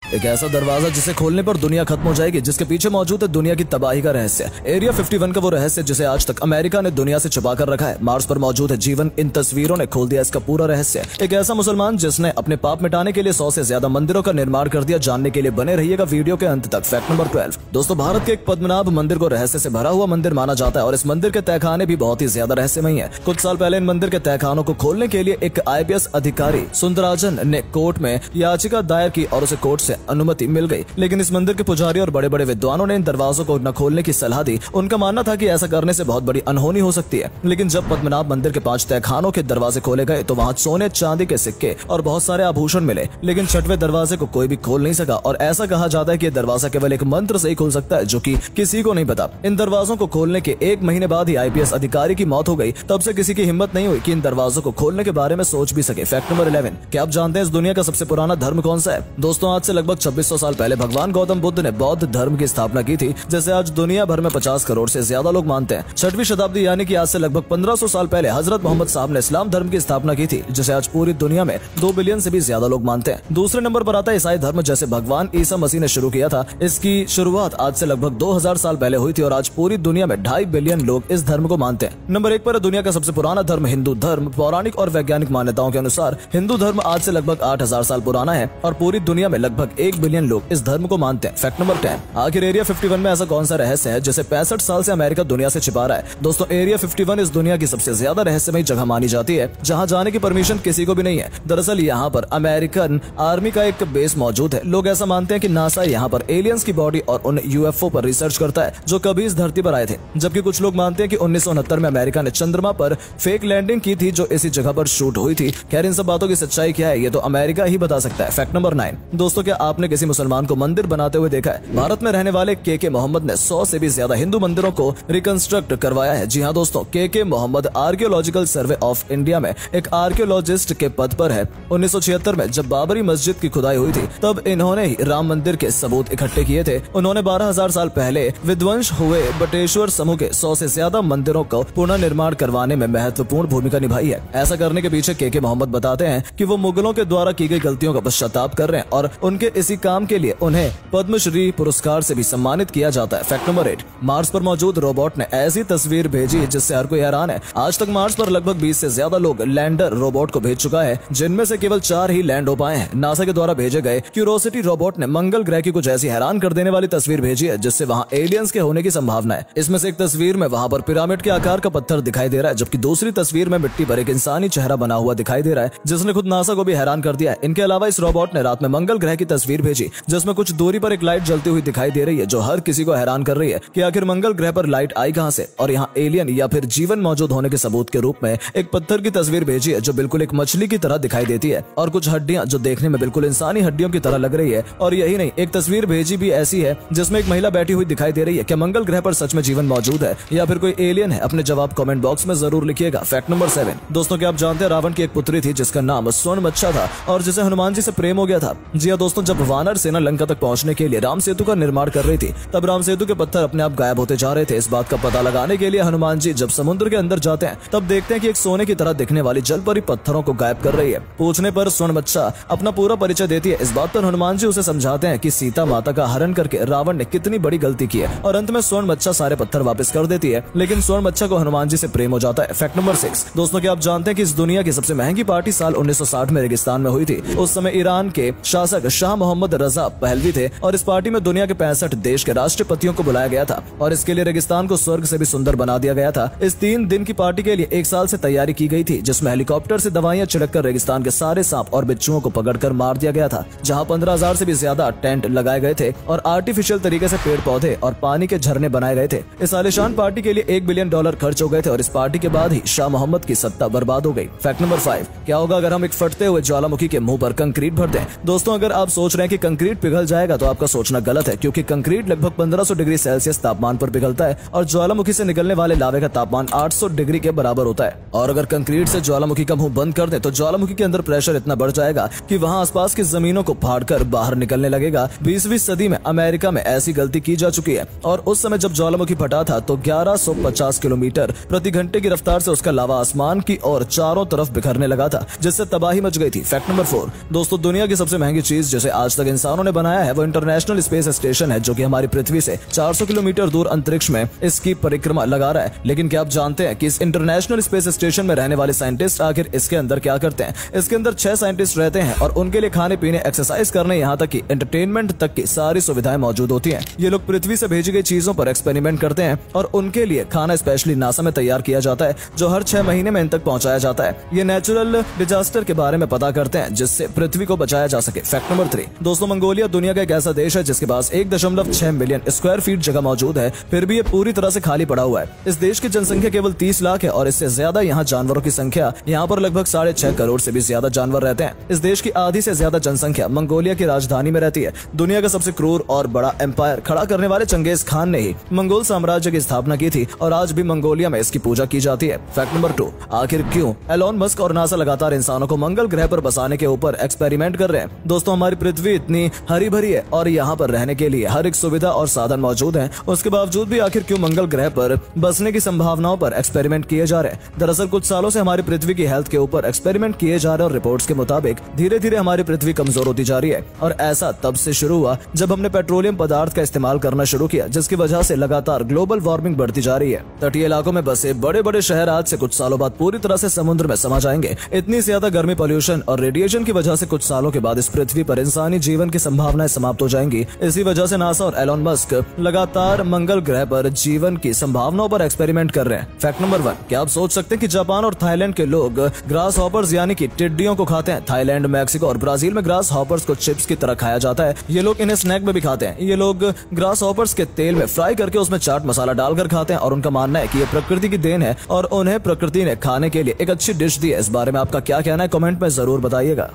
एक ऐसा दरवाजा जिसे खोलने पर दुनिया खत्म हो जाएगी, जिसके पीछे मौजूद है दुनिया की तबाही का रहस्य। एरिया 51 का वो रहस्य जिसे आज तक अमेरिका ने दुनिया से छुपा कर रखा है। मार्स पर मौजूद है जीवन, इन तस्वीरों ने खोल दिया इसका पूरा रहस्य। एक ऐसा मुसलमान जिसने अपने पाप मिटाने के लिए 100 से ज्यादा मंदिरों का निर्माण कर दिया। जानने के लिए बने रहिएगा वीडियो के अंत तक। Fact number 12। दोस्तों, भारत के एक पद्मनाभ मंदिर को रहस्य से भरा हुआ मंदिर माना जाता है और इस मंदिर के तहखाने भी बहुत ही ज्यादा रहस्यमयी है। कुछ साल पहले इन मंदिर के तहखानों को खोलने के लिए एक IPS अधिकारी सुंदराजन ने कोर्ट में याचिका दायर की और उसे कोर्ट से अनुमति मिल गई। लेकिन इस मंदिर के पुजारी और बड़े बड़े विद्वानों ने इन दरवाजों को न खोलने की सलाह दी। उनका मानना था कि ऐसा करने से बहुत बड़ी अनहोनी हो सकती है। लेकिन जब पद्मनाभ मंदिर के 5 तहखानों के दरवाजे खोले गए तो वहाँ सोने चांदी के सिक्के और बहुत सारे आभूषण मिले। लेकिन 6वें दरवाजे को कोई भी खोल नहीं सका और ऐसा कहा जाता है कि दरवाजा केवल एक मंत्र से ही खुल सकता है, जो कि किसी को नहीं पता। इन दरवाजों को खोलने के 1 महीने बाद ही IPS अधिकारी की मौत हो गई। तब से किसी की हिम्मत नहीं हुई कि इन दरवाजों को खोलने के बारे में सोच भी सके। Fact number 11। क्या आप जानते हैं इस दुनिया का सबसे पुराना धर्म कौन सा है? दोस्तों, आज से लगभग 2600 साल पहले भगवान गौतम बुद्ध ने बौद्ध धर्म की स्थापना की थी, जैसे आज दुनिया भर में 50 करोड़ से ज्यादा लोग मानते हैं। 6वीं शताब्दी यानी कि आज से लगभग 1500 साल पहले हजरत मोहम्मद साहब ने इस्लाम धर्म की स्थापना की थी, जिसे आज पूरी दुनिया में 2 बिलियन से भी ज्यादा लोग मानते हैं। दूसरे नंबर पर आता है ईसाई धर्म, जैसे भगवान ईसा मसीह ने शुरू किया था। इसकी शुरुआत आज से लगभग 2000 साल पहले हुई थी और आज पूरी दुनिया में 2.5 बिलियन लोग इस धर्म को मानते हैं। नंबर 1 पर है दुनिया का सबसे पुराना धर्म हिंदू धर्म। पौराणिक और वैज्ञानिक मान्यताओं के अनुसार हिंदू धर्म आज से लगभग 8000 साल पुराना है और पूरी दुनिया में लगभग 1 बिलियन लोग इस धर्म को मानते हैं। Fact number 10। आखिर एरिया 51 में ऐसा कौन सा रहस्य है जिसे 65 साल से अमेरिका दुनिया से छिपा रहा है? दोस्तों, एरिया 51 इस दुनिया की सबसे ज्यादा रहस्यमयी जगह मानी जाती है, जहां जाने की परमिशन किसी को भी नहीं है। दरअसल यहाँ पर अमेरिकन आर्मी का एक बेस मौजूद है। लोग ऐसा मानते हैं कि नासा यहाँ पर एलियंस की बॉडी और उन UFO पर रिसर्च करता है जो कभी इस धरती पर आए थे। जबकि कुछ लोग मानते हैं कि 1969 में अमेरिका ने चंद्रमा पर फेक लैंडिंग की थी, जो इसी जगह पर शूट हुई थी। खैर, इन सब बातों की सच्चाई क्या है ये तो अमेरिका ही बता सकता है। Fact number 9। दोस्तों, क्या आपने किसी मुसलमान को मंदिर बनाते हुए देखा है? भारत में रहने वाले KK मोहम्मद ने 100 से भी ज्यादा हिंदू मंदिरों को रिकंस्ट्रक्ट करवाया है। जी हाँ दोस्तों, KK Mohammad archaeological survey of India में एक आर्कियोलॉजिस्ट के पद पर है। 1976 में जब बाबरी मस्जिद की खुदाई हुई थी, तब इन्होंने ही राम मंदिर के सबूत इकट्ठे किए थे। उन्होंने 12000 साल पहले विध्वंस हुए बटेश्वर समूह के 100 से ज्यादा मंदिरों को पुनर्निर्माण करवाने में महत्वपूर्ण भूमिका निभाई है। ऐसा करने के पीछे KK मोहम्मद बताते हैं कि वो मुगलों के द्वारा की गई गलतियों का पश्चाताप कर रहे हैं और उनके इसी काम के लिए उन्हें पद्मश्री पुरस्कार से भी सम्मानित किया जाता है। Fact number 8। मार्स पर मौजूद रोबोट ने ऐसी तस्वीर भेजी है जिससे हर कोई हैरान है। आज तक मार्स पर लगभग 20 से ज्यादा लोग लैंडर रोबोट को भेज चुका है, जिनमें से केवल 4 ही लैंड हो पाए हैं। नासा के द्वारा भेजे गए क्यूरोसिटी रोबोट ने मंगल ग्रह की कुछ ऐसी हैरान कर देने वाली तस्वीर भेजी है जिससे वहाँ एलियंस के होने की संभावना है। इसमें से एक तस्वीर में वहाँ पर पिरामिड के आकार का पत्थर दिखाई दे रहा है, जबकि दूसरी तस्वीर में मिट्टी पर एक इंसानी चेहरा बना हुआ दिखाई दे रहा है, जिसने खुद नासा को भी हैरान कर दिया है। इनके अलावा इस रोबोट ने रात में मंगल ग्रह की तस्वीर भेजी, जिसमें कुछ दूरी पर एक लाइट जलती हुई दिखाई दे रही है, जो हर किसी को हैरान कर रही है कि आखिर मंगल ग्रह पर लाइट आई कहां से। और यहाँ एलियन या फिर जीवन मौजूद होने के सबूत के रूप में एक पत्थर की तस्वीर भेजी है, जो बिल्कुल एक मछली की तरह दिखाई देती है और कुछ हड्डियां जो देखने में बिल्कुल इंसानी हड्डियों की तरह लग रही है। और यही नहीं, एक तस्वीर भेजी भी ऐसी है जिसमें एक महिला बैठी हुई दिखाई दे रही है। क्या मंगल ग्रह पर सच में जीवन मौजूद है या फिर कोई एलियन है? अपने जवाब कमेंट बॉक्स में जरूर लिखिएगा। Fact number 7। दोस्तों, क्या आप जानते हैं रावण की एक पुत्री थी जिसका नाम स्वर्णमच्छा था और जिसे हनुमान जी से प्रेम हो गया था? जी हाँ दोस्तों, जब वानर सेना लंका तक पहुंचने के लिए राम सेतु का निर्माण कर रही थी, तब राम सेतु के पत्थर अपने आप गायब होते जा रहे थे। इस बात का पता लगाने के लिए हनुमान जी जब समुद्र के अंदर जाते हैं, तब देखते हैं कि एक सोने की तरह दिखने वाली जलपरी पत्थरों को गायब कर रही है। पूछने पर स्वर्णमच्छा अपना पूरा परिचय देती है। इस बात पर हनुमान जी उसे समझाते हैं कि सीता माता का हरण करके रावण ने कितनी बड़ी गलती की है और अंत में स्वर्णमच्छा सारे पत्थर वापस कर देती है। लेकिन स्वर्णमच्छा को हनुमान जी से प्रेम हो जाता है। Fact number 6। दोस्तों, क्या आप जानते हैं कि इस दुनिया की सबसे महंगी पार्टी साल 1960 में रेगिस्तान में हुई थी? उस समय ईरान के शासक शाह मोहम्मद रजा पहलवी थे और इस पार्टी में दुनिया के 65 देश के राष्ट्रपतियों को बुलाया गया था और इसके लिए रेगिस्तान को स्वर्ग से भी सुंदर बना दिया गया था। इस 3 दिन की पार्टी के लिए 1 साल से तैयारी की गई थी, जिसमें हेलीकॉप्टर से दवाइयां छिड़ककर रेगिस्तान के सारे सांप और बिच्छुओं को पकड़कर मार दिया गया था। जहां 15000 से भी ज्यादा टेंट लगाए गए थे और आर्टिफिशियल तरीके से पेड़ पौधे और पानी के झरने बनाए गए थे। इस आलिशान पार्टी के लिए $1 बिलियन खर्च हो गए थे और इस पार्टी के बाद ही शाह मोहम्मद की सत्ता बर्बाद हो गई। Fact number 5। क्या होगा अगर हम एक फटते हुए ज्वालामुखी के मुंह पर कंक्रीट भर दें? दोस्तों, अगर आप सोच रहे हैं कि कंक्रीट पिघल जाएगा तो आपका सोचना गलत है, क्योंकि कंक्रीट लगभग 1500 डिग्री सेल्सियस तापमान पर पिघलता है और ज्वालामुखी से निकलने वाले लावे का तापमान 800 डिग्री के बराबर होता है। और अगर कंक्रीट से ज्वालामुखी का मुंह बंद कर दें तो ज्वालामुखी के अंदर प्रेशर इतना बढ़ जाएगा कि वहां आसपास की जमीनों को फाड़कर बाहर निकलने लगेगा। 20वीं सदी में अमेरिका में ऐसी गलती की जा चुकी है और उस समय जब ज्वालामुखी फटा था तो 1150 किलोमीटर प्रति घंटे की रफ्तार से उसका लावा आसमान की ओर चारों तरफ बिखरने लगा था, जिससे तबाही मच गई थी। Fact number 4। दोस्तों, दुनिया की सबसे महंगी चीज जिसे आज तक इंसानों ने बनाया है वो इंटरनेशनल स्पेस स्टेशन है, जो कि हमारी पृथ्वी से 400 किलोमीटर दूर अंतरिक्ष में इसकी परिक्रमा लगा रहा है। लेकिन क्या आप जानते हैं कि इस इंटरनेशनल स्पेस स्टेशन में रहने वाले साइंटिस्ट आखिर इसके अंदर क्या करते हैं? इसके अंदर 6 साइंटिस्ट रहते हैं और उनके लिए खाने पीने, एक्सरसाइज करने, यहाँ तक कि एंटरटेनमेंट तक की सारी सुविधाएं मौजूद होती हैं। ये लोग पृथ्वी से भेजी गई चीजों पर एक्सपेरिमेंट करते हैं और उनके लिए खाना स्पेशली नासा में तैयार किया जाता है, जो हर 6 महीने में इन तक पहुंचाया जाता है। ये नेचुरल डिजास्टर के बारे में पता करते हैं जिससे पृथ्वी को बचाया जा सके। फैक्ट नंबर 3 दोस्तों, मंगोलिया दुनिया का एक ऐसा देश है जिसके पास 1.6 मिलियन स्क्वायर फीट जगह मौजूद है, फिर भी ये पूरी तरह से खाली पड़ा हुआ है। इस देश की जनसंख्या केवल 30 लाख है और इससे ज्यादा यहाँ जानवरों की संख्या, यहाँ पर लगभग 6.5 करोड़ से भी ज्यादा जानवर रहते हैं। इस देश की आधी से ज्यादा जनसंख्या मंगोलिया की राजधानी में रहती है। दुनिया का सबसे क्रूर और बड़ा एम्पायर खड़ा करने वाले चंगेज खान ने ही मंगोल साम्राज्य की स्थापना की थी और आज भी मंगोलिया में इसकी पूजा की जाती है। फैक्ट नंबर 2 आखिर क्यों एलोन मस्क और नासा लगातार इंसानों को मंगल ग्रह पर बसाने के ऊपर एक्सपेरिमेंट कर रहे हैं? दोस्तों, हमारी पृथ्वी इतनी हरी भरी है और यहाँ पर रहने के लिए हर एक सुविधा और साधन मौजूद है, उसके बावजूद भी आखिर क्यों मंगल ग्रह पर बसने की संभावनाओं पर एक्सपेरिमेंट किए जा रहे हैं? दरअसल कुछ सालों से हमारी पृथ्वी की हेल्थ के ऊपर एक्सपेरिमेंट किए जा रहे हैं और रिपोर्ट्स के मुताबिक धीरे धीरे हमारी पृथ्वी कमजोर होती जा रही है। और ऐसा तब से शुरू हुआ जब हमने पेट्रोलियम पदार्थ का इस्तेमाल करना शुरू किया, जिसकी वजह से लगातार ग्लोबल वार्मिंग बढ़ती जा रही है। तटीय इलाकों में बसे बड़े बड़े शहर आज से कुछ सालों बाद पूरी तरह से समुद्र में समा जाएंगे। इतनी ज्यादा गर्मी, पोल्यूशन और रेडिएशन की वजह से कुछ सालों के बाद इस पृथ्वी पर इंसानी जीवन की संभावनाएं समाप्त हो जाएंगी। इसी वजह से नासा और एलोन मस्क लगातार मंगल ग्रह पर जीवन की संभावनाओं पर एक्सपेरिमेंट कर रहे हैं। फैक्ट नंबर 1 क्या आप सोच सकते हैं कि जापान और थाईलैंड के लोग ग्रास हॉपर्स यानी कि टिड्डियों को खाते हैं? थाईलैंड, मैक्सिको और ब्राजील में ग्रास हॉपर्स को चिप्स की तरह खाया जाता है। ये लोग इन्हें स्नैक में भी खाते हैं। ये लोग ग्रास हॉपर्स के तेल में फ्राई करके उसमें चाट मसाला डालकर खाते हैं और उनका मानना है कि ये प्रकृति की देन है और उन्हें प्रकृति ने खाने के लिए एक अच्छी डिश दी है। इस बारे में आपका क्या कहना है? कमेंट में जरूर बताइएगा।